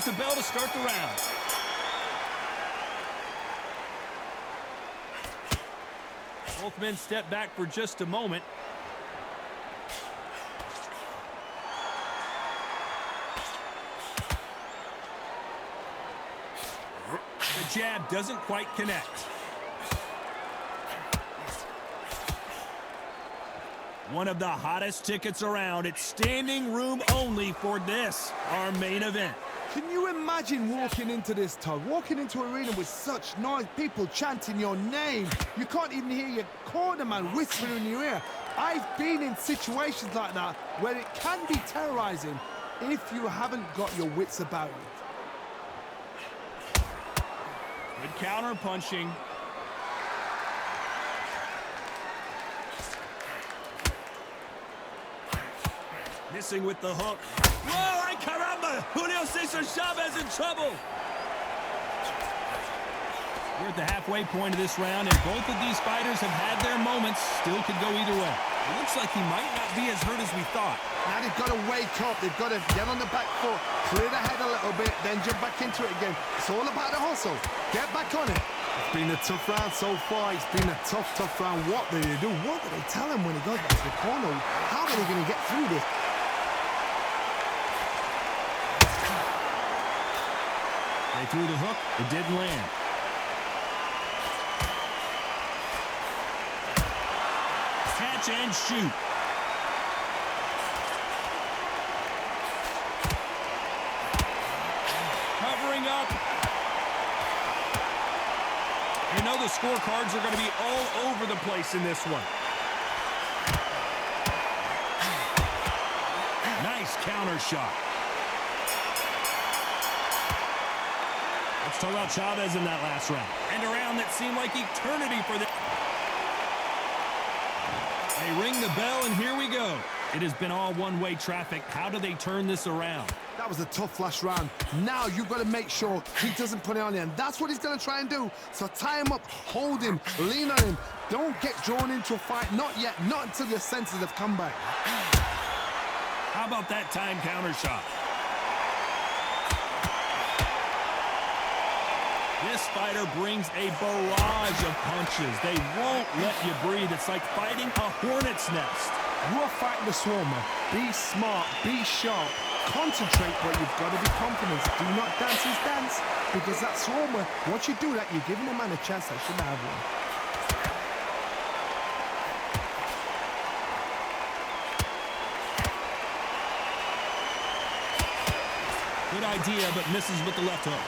rings the bell to start the round. Both men step back for just a moment. The jab doesn't quite connect. One of the hottest tickets around. It's standing room only for this, our main event. Can you imagine walking into this, Todd? Walking into an arena with such noise, people chanting your name. You can't even hear your cornerman whispering in your ear. I've been in situations like that where it can be terrorizing if you haven't got your wits about you. Good counter punching. Missing with the hook. Whoa, ay caramba! Julio Cesar Chavez in trouble. We're at the halfway point of this round, and both of these fighters have had their moments. Still could go either way. It looks like he might not be as hurt as we thought. Now they've got to wake up. They've got to get on the back foot, clear the head a little bit, then jump back into it again. It's all about the hustle. Get back on it. It's been a tough round so far. It's been a tough round. What do they do? What do they tell him when he goes back to the corner? How are they going to get through this? They threw the hook. It didn't land. Catch and shoot. Covering up. You know the scorecards are going to be all over the place in this one. Nice counter shot. Let's talk about Chavez in that last round. And a round that seemed like eternity for them. They ring the bell, and here we go. It has been all one-way traffic. How do they turn this around? That was a tough last round. Now you've got to make sure he doesn't put it on you, and that's what he's going to try and do. So tie him up, hold him, lean on him. Don't get drawn into a fight. Not yet. Not until your senses have come back. How about that time counter shot? This fighter brings a barrage of punches. They won't let you breathe. It's like fighting a hornet's nest. You are fighting the swarmer. Be smart, be sharp, concentrate, but you've got to be confident. Do not dance his dance, because that swarmer, once you do that, you're giving a man a chance that shouldn't have one. Good idea, but misses with the left hook.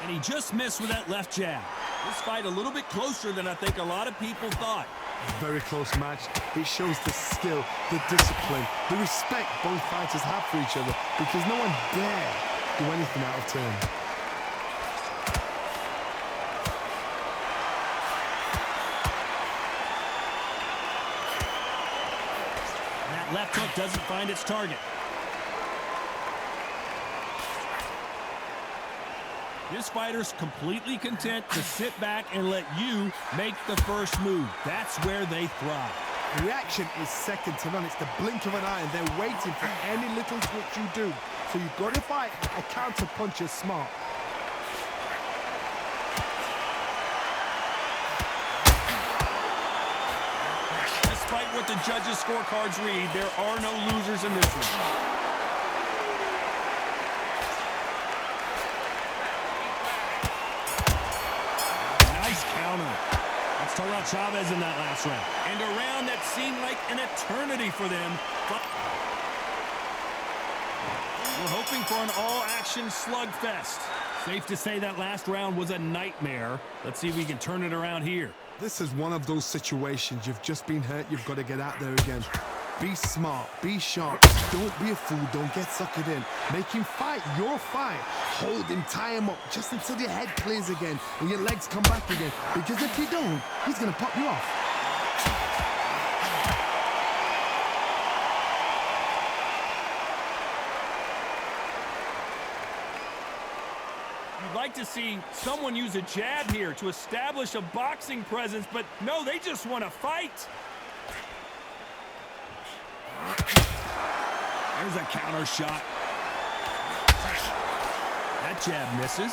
And he just missed with that left jab. This fight a little bit closer than I think a lot of people thought. Very close match. It shows the skill, the discipline, the respect both fighters have for each other, because no one dare do anything out of turn. And that left hook doesn't find its target. This fighter's completely content to sit back and let you make the first move. That's where they thrive. Reaction is second to none. It's the blink of an eye, and they're waiting for any little switch you do. So you've got to fight a counter puncher smart. Despite what the judges' scorecards read, there are no losers in this one. Let's talk about Chavez in that last round. And a round that seemed like an eternity for them. We're hoping for an all-action slugfest. Safe to say that last round was a nightmare. Let's see if we can turn it around here. This is one of those situations. You've just been hurt. You've got to get out there again. Be smart. Be sharp. Don't be a fool. Don't get suckered in. Make him fight your fight. Hold him, tie him up, just until your head clears again and your legs come back again. Because if you don't, he's going to pop you off. You'd like to see someone use a jab here to establish a boxing presence, but no, they just want to fight. There's a counter shot. That jab misses.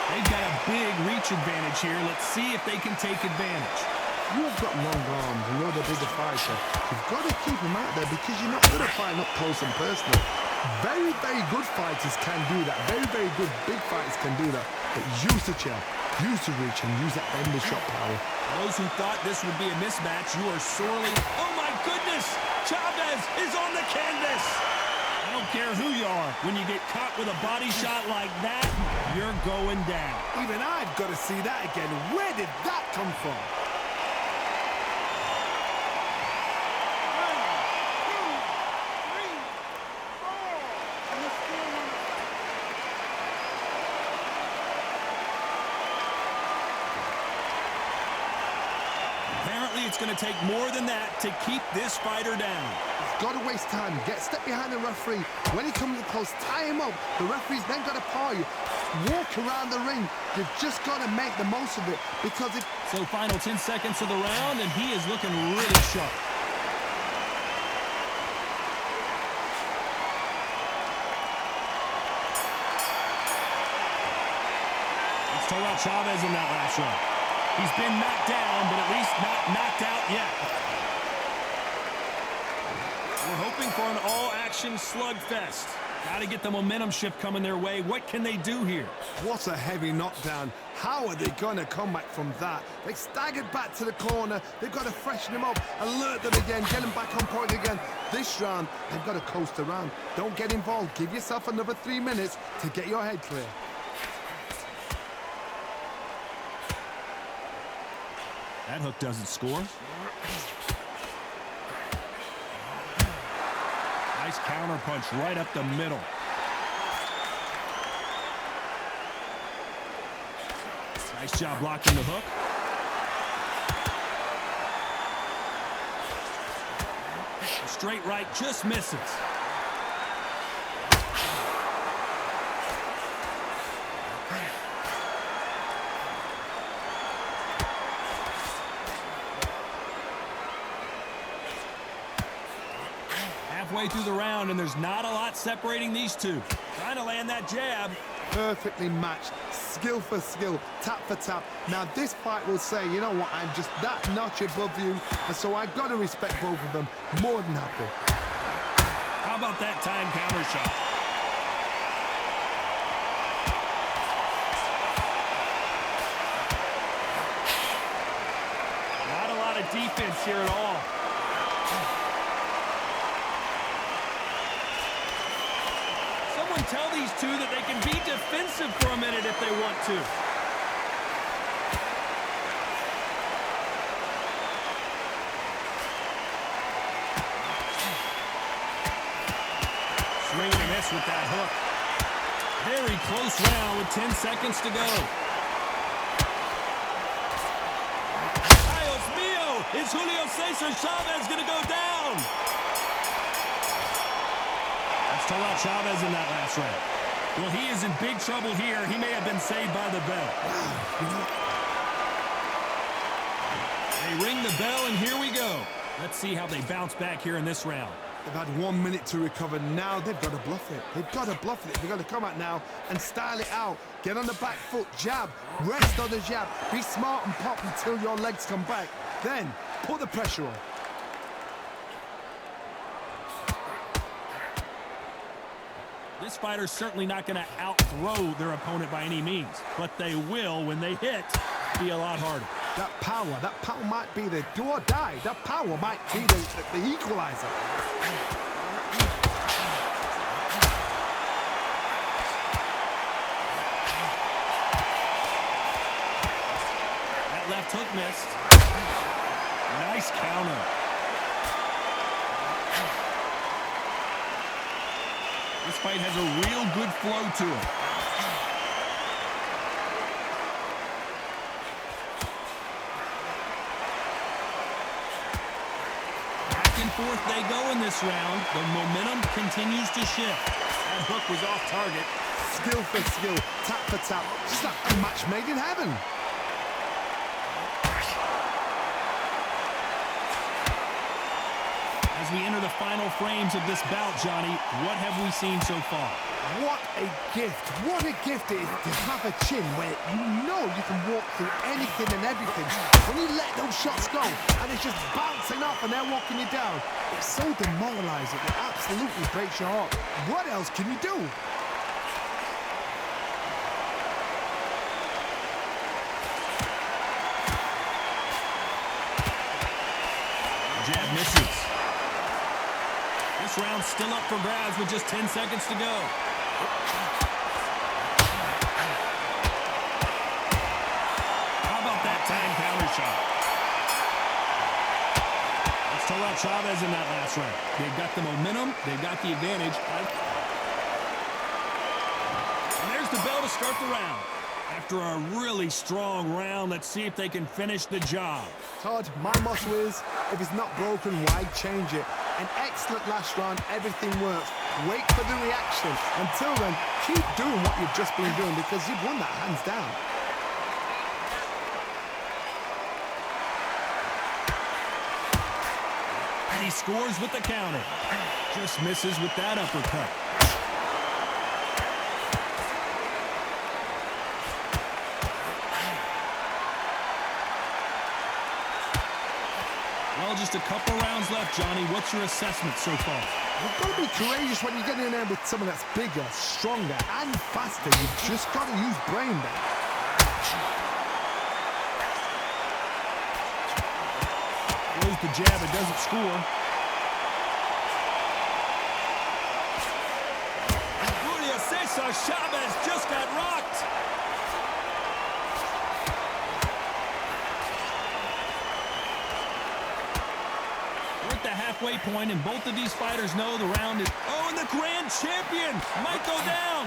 They've got a big reach advantage here. Let's see if they can take advantage. You've got long arms and you're the bigger fighter. You've got to keep him out there because you're not good at fighting up close and personal. Very, very good fighters can do that. Very, very good big fighters can do that. But use the jab, use the reach, and use that end of shot power. Those who thought this would be a mismatch, you are sorely... Oh, my goodness! Chavez is on the canvas! I don't care who you are. When you get caught with a body shot like that, you're going down. Even I've got to see that again. Where did that come from? It's going to take more than that to keep this fighter down. He's got to waste time. Step behind the referee. When he comes close, tie him up. The referee's then got to paw you. Walk around the ring. You've just got to make the most of it because if... So final 10 seconds of the round, and he is looking really sharp. Let's talk about Chavez in that last round. He's been knocked down, but at least not knocked out yet. We're hoping for an all-action slugfest. Got to get the momentum shift coming their way. What can they do here? What a heavy knockdown. How are they going to come back from that? They staggered back to the corner. They've got to freshen them up, alert them again, get them back on point again. This round, they've got to coast around. Don't get involved. Give yourself another 3 minutes to get your head clear. That hook doesn't score. Nice counter punch right up the middle. Nice job blocking the hook. Straight right just misses. Halfway through the round, and there's not a lot separating these two. Trying to land that jab. Perfectly matched, skill for skill, tap for tap. Now this fight will say, you know what, I'm just that notch above you, and so I've got to respect both of them. More than happy. How about that time counter shot? Not a lot of defense here at all. Someone tell these two that they can be defensive for a minute if they want to. Swing and a miss with that hook. Very close round with 10 seconds to go. Dios mío! Is Julio Cesar Chavez going to go down? Let's talk about Chavez in that last round. Well, he is in big trouble here. He may have been saved by the bell. They ring the bell, and here we go. Let's see how they bounce back here in this round. They've had 1 minute to recover. Now they've got to bluff it. They've got to bluff it. They've got to come out now and style it out. Get on the back foot, jab, rest on the jab. Be smart and pop until your legs come back. Then put the pressure on. This fighter's certainly not going to outthrow their opponent by any means, but they will, when they hit, be a lot harder. That power might be the do or die. That power might be the equalizer. That left hook missed. Nice counter. This fight has a real good flow to it. Back and forth they go in this round. The momentum continues to shift. That hook was off target. Skill for skill, tap for tap. Just like a match made in heaven. As we enter the final frames of this bout, Johnny, what have we seen so far? What a gift. What a gift it is to have a chin where you know you can walk through anything and everything. When you let those shots go and it's just bouncing off and they're walking you down, it's so demoralizing. It absolutely breaks your heart. What else can you do? Jab misses. This round's still up for grabs with just 10 seconds to go. How about that time counter shot? Let's talk about Chavez in that last round. They've got the momentum. They've got the advantage. And there's the bell to start the round. After a really strong round, let's see if they can finish the job. Todd, my motto is, if it's not broken, why change it? An excellent last round, everything works. Wait for the reaction. Until then, keep doing what you've just been doing because you've won that hands down. And he scores with the counter. Just misses with that uppercut. Well, just a couple rounds left, Johnny. What's your assessment so far? You've got to be courageous when you get in there with someone that's bigger, stronger, and faster. You've just got to use brain there. Throws the jab, it doesn't score. Julio Cesar Chavez just got rocked. The halfway point, and both of these fighters know the round is... Oh, and the grand champion might go down.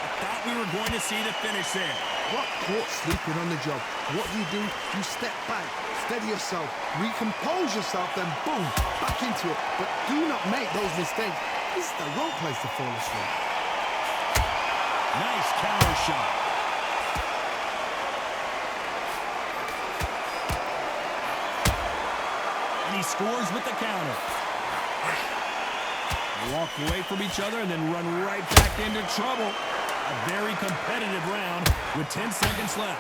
I thought we were going to see the finish there. What caught sleeping on the job? What do? You step back, steady yourself, recompose yourself, then boom, back into it. But do not make those mistakes. This is the wrong place to fall asleep. Nice counter shot. He scores with the counter. Walk away from each other and then run right back into trouble. A very competitive round with 10 seconds left.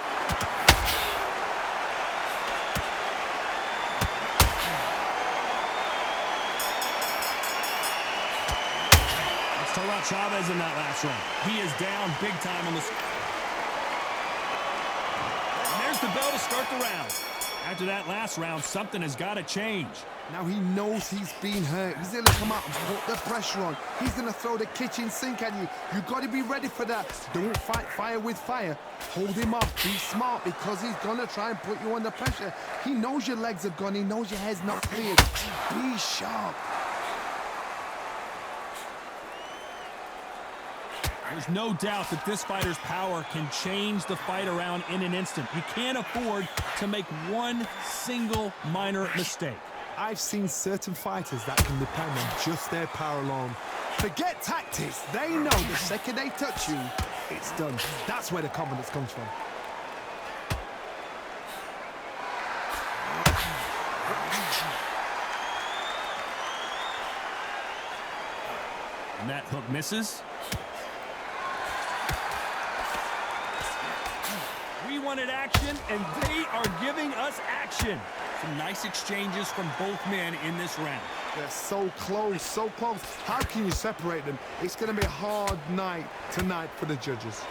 Let's talk about Chavez in that last round. He is down big time on this. And there's the bell to start the round. After that last round, something has got to change. Now he knows he's been hurt. He's going to come out and put the pressure on. He's going to throw the kitchen sink at you. You've got to be ready for that. Don't fight fire with fire. Hold him off. Be smart because he's going to try and put you under pressure. He knows your legs are gone. He knows your head's not cleared. Be sharp. There's no doubt that this fighter's power can change the fight around in an instant. You can't afford to make one single minor mistake. I've seen certain fighters that can depend on just their power alone. Forget tactics. They know the second they touch you, it's done. That's where the confidence comes from. And that hook misses. We wanted action, and they are giving us action. Some nice exchanges from both men in this round. They're so close, so close. How can you separate them? It's going to be a hard night tonight for the judges.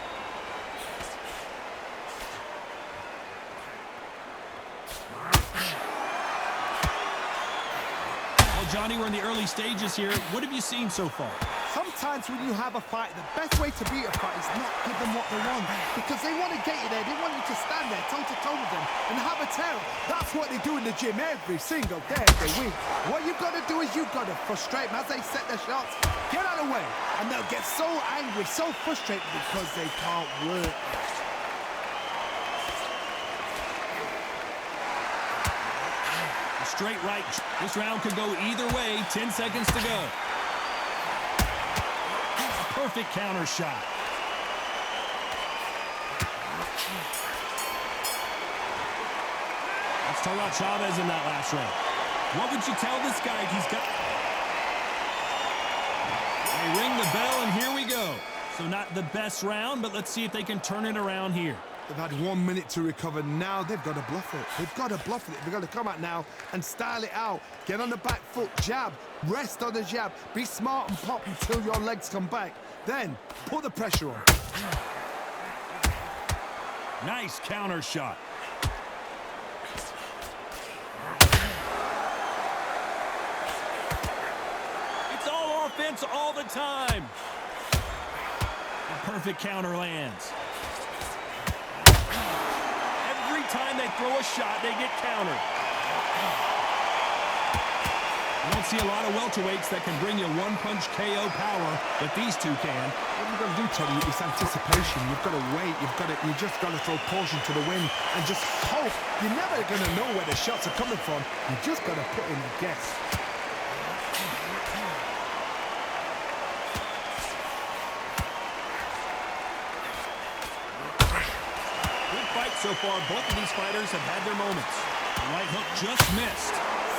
Well, Johnny, we're in the early stages here. What have you seen so far? Sometimes when you have a fight, the best way to beat a fight is not give them what they want. Because they want to get you there. They want you to stand there toe-to-toe with them and have a terror. That's what they do in the gym every single day of the week. What you've got to do is you've got to frustrate them as they set their shots. Get out of the way. And they'll get so angry, so frustrated because they can't work. Straight right. This round could go either way. 10 seconds to go. Perfect counter shot. talk about Chavez in that last round. What would you tell this guy if he's got... They ring the bell, and here we go. So not the best round, but let's see if they can turn it around here. They've had 1 minute to recover. Now they've got to bluff it. They've got to bluff it. They've got to come out now and style it out. Get on the back foot, jab, rest on the jab. Be smart and pop until your legs come back. Then put the pressure on. Nice counter shot. It's all offense all the time. The perfect counter lands. Every time they throw a shot, they get countered. You don't see a lot of welterweights that can bring you one-punch KO power, but these two can. What you've got to do, Teddy, is anticipation. You've got to wait. You just got to throw caution to the wind and just hope. You're never going to know where the shots are coming from. You just got to put in a guess. Good fight so far. Both of these fighters have had their moments. The right hook just missed.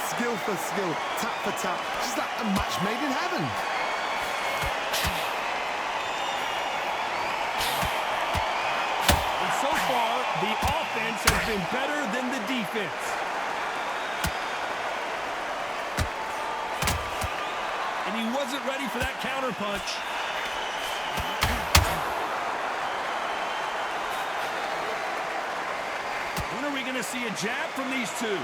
Skill for skill, tap for tap, just like a match made in heaven. And so far, the offense has been better than the defense. And he wasn't ready for that counter punch. When are we going to see a jab from these two?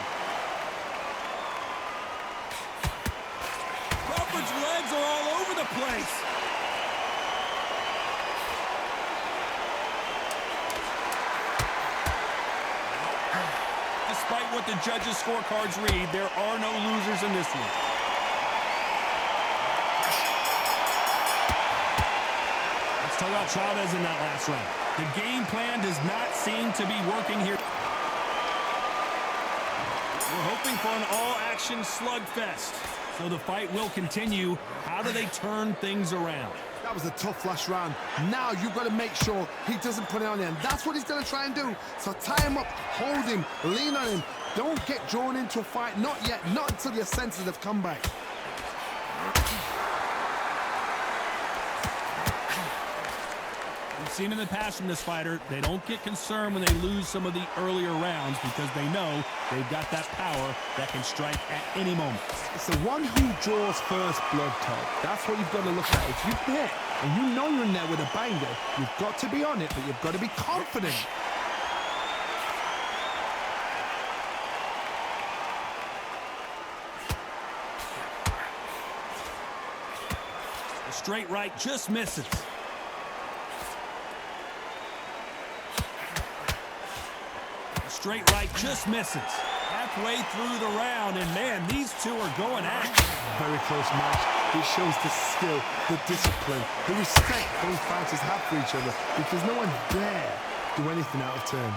Crawford's legs are all over the place. Despite what the judges' scorecards read, there are no losers in this one. Let's talk about Chavez in that last round. The game plan does not seem to be working here. We're hoping for an all-action slugfest. So the fight will continue. How do they turn things around? That was a tough last round. Now you've got to make sure he doesn't put it on you. And that's what he's going to try and do. So tie him up, hold him, lean on him. Don't get drawn into a fight. Not yet. Not until your senses have come back. We've seen in the past from this fighter, they don't get concerned when they lose some of the earlier rounds because they know they've got that power that can strike at any moment. It's the one who draws first blood, Todd. That's what you've got to look at. If you hit and you know you're in there with a banger, you've got to be on it, but you've got to be confident. The straight right just misses. Straight right just misses. Halfway through the round, and man, these two are going at it. Very close match. It shows the skill, the discipline, the respect both fighters have for each other because no one dare do anything out of turn.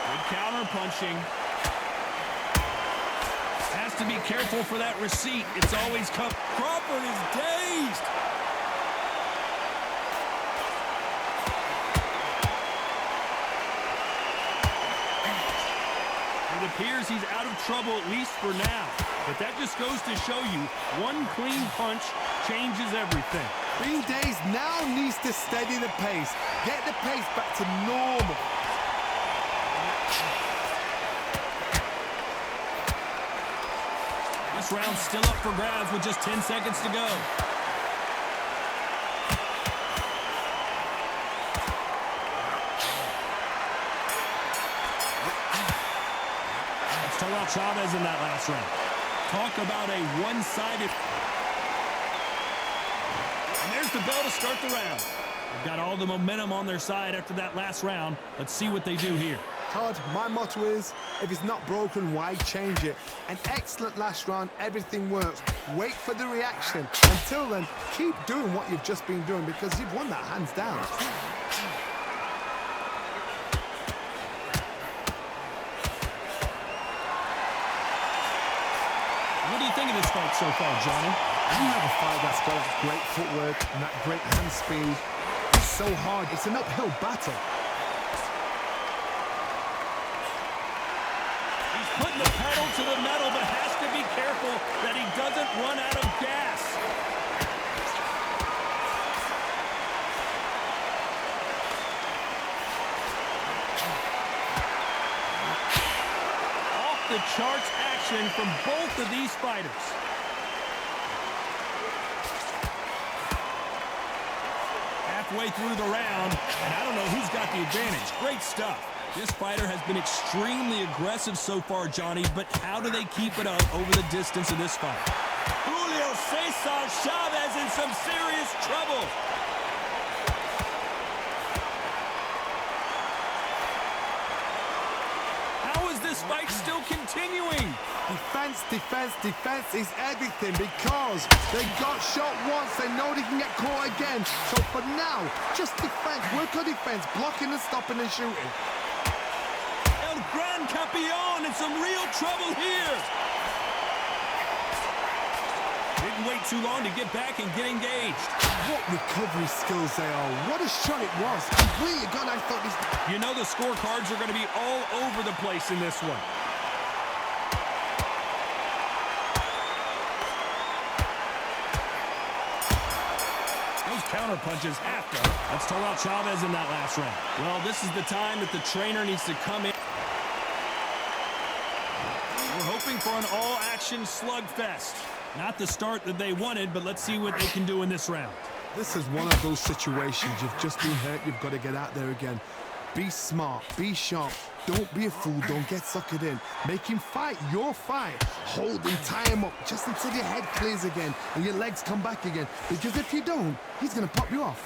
Good counter punching. Has to be careful for that receipt. It's always come. Crawford is dazed. It appears he's out of trouble, at least for now. But that just goes to show you, one clean punch changes everything. Being dazed now needs to steady the pace. Get the pace back to normal. This round's still up for grabs with just 10 seconds to go. Let's talk about Chavez in that last round. Talk about a one-sided... And there's the bell to start the round. They've got all the momentum on their side after that last round. Let's see what they do here. Todd, my motto is, if it's not broken, why change it? An excellent last round, everything works. Wait for the reaction. Until then, keep doing what you've just been doing because you've won that hands down. What do you think of this fight so far, Johnny? You have a fight that's got that great footwork and that great hand speed. It's so hard. It's an uphill battle. putting the pedal to the metal, but has to be careful that he doesn't run out of gas. Off the charts action from both of these fighters. Halfway through the round, and I don't know who's got the advantage. Great stuff. This fighter has been extremely aggressive so far, Johnny, but how do they keep it up over the distance of this fight? Julio Cesar Chavez in some serious trouble. How is this fight still continuing? Defense, defense, defense is everything because they got shot once. They know they can get caught again. So for now, just defense. Work on defense, blocking and stopping and shooting. El Gran Campeón in some real trouble here. Didn't wait too long to get back and get engaged. What recovery skills they are. What a shot it was. Completely gone. I thought this... You know the scorecards are going to be all over the place in this one. Counter punches after. Let's talk about Chavez in that last round. Well, this is the time that the trainer needs to come in. We're hoping for an all-action slugfest. Not the start that they wanted, but let's see what they can do in this round. This is one of those situations. You've just been hurt. You've got to get out there again. Be smart. Be sharp. Don't be a fool. Don't get suckered in. Make him fight your fight. Hold him, tie him up just until your head clears again and your legs come back again. Because if you don't, he's going to pop you off.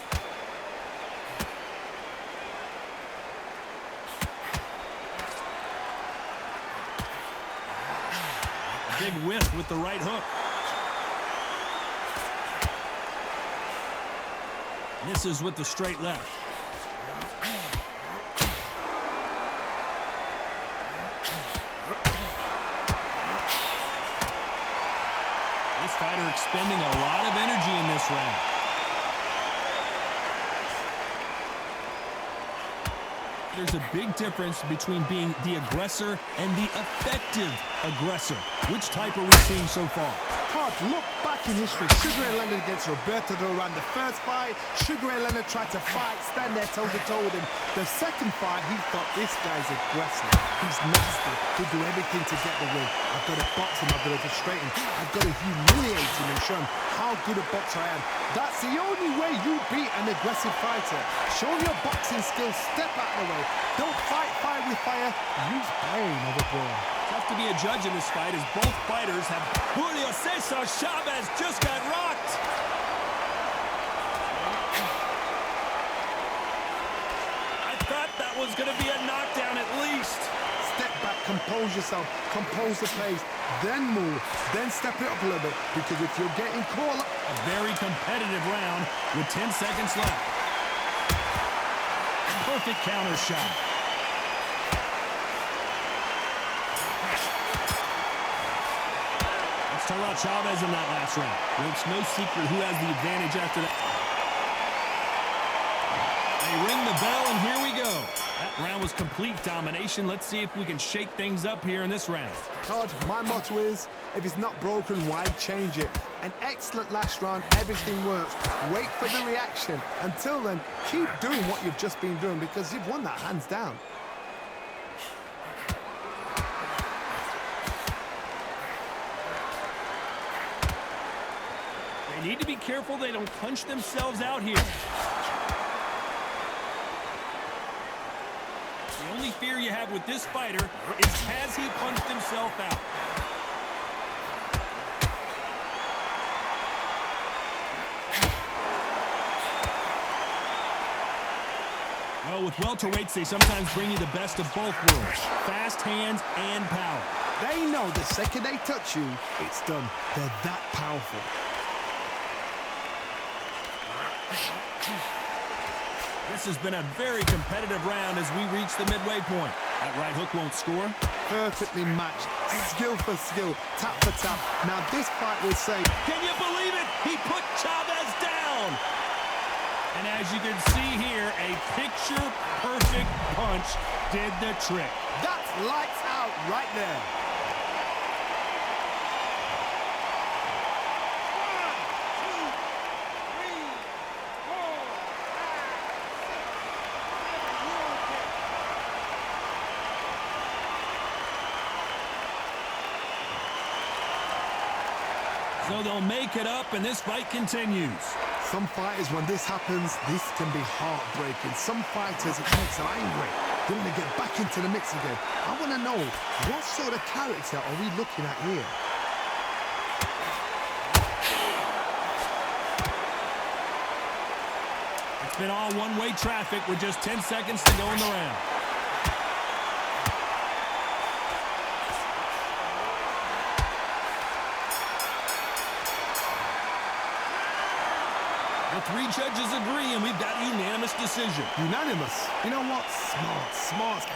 Big whiff with the right hook. Misses with the straight left. This fighter expending a lot of energy in this round. There's a big difference between being the aggressor and the effective aggressor. Which type are we seeing so far? Hard look back in history. Sugar Ray Leonard against Roberto Duran. The first fight, Sugar Ray Leonard tried to fight, stand there toe-to-toe with him. The second fight, he thought, this guy's aggressive. He's nasty. He'll do everything to get the win. I've got to box him. I've got to frustrate him. I've got to humiliate him and show him how good a boxer I am. That's the only way you beat an aggressive fighter. Show your boxing skills. Step out of the way. Don't fight fire with fire. Use pain over brawn. Tough to be a judge in this fight as both fighters have... Julio Cesar Chavez just got rocked. I thought that was going to be a knockdown at least. Step back, compose yourself, compose the pace, then move, then step it up a little bit. Because if you're getting caught up... A very competitive round with 10 seconds left. Perfect counter shot. Talk about Chavez in that last round. Well, it's no secret who has the advantage after that. They ring the bell, and here we go. That round was complete domination. Let's see if we can shake things up here in this round. Todd, my motto is, if it's not broken, why change it? An excellent last round, everything works. Wait for the reaction. Until then, keep doing what you've just been doing because you've won that hands down. They need to be careful they don't punch themselves out here. The only fear you have with this fighter is has he punched himself out? Well, with welterweights, they sometimes bring you the best of both worlds. Fast hands and power. They know the second they touch you, it's done. They're that powerful. This has been a very competitive round as we reach the midway point. That right hook won't score. Perfectly matched. Skill for skill. Tap for tap. Now this fight will say... Can you believe it? He put Chavez down. And as you can see here, a picture-perfect punch did the trick. That's lights out right there. So they'll make it up, and this fight continues. Some fighters, when this happens, this can be heartbreaking. Some fighters, it makes them angry. They want to get back into the mix again. I want to know, what sort of character are we looking at here? It's been all one-way traffic with just 10 seconds to go in the round. The three judges agree, and we've got a unanimous decision. Unanimous? You know what? Smart.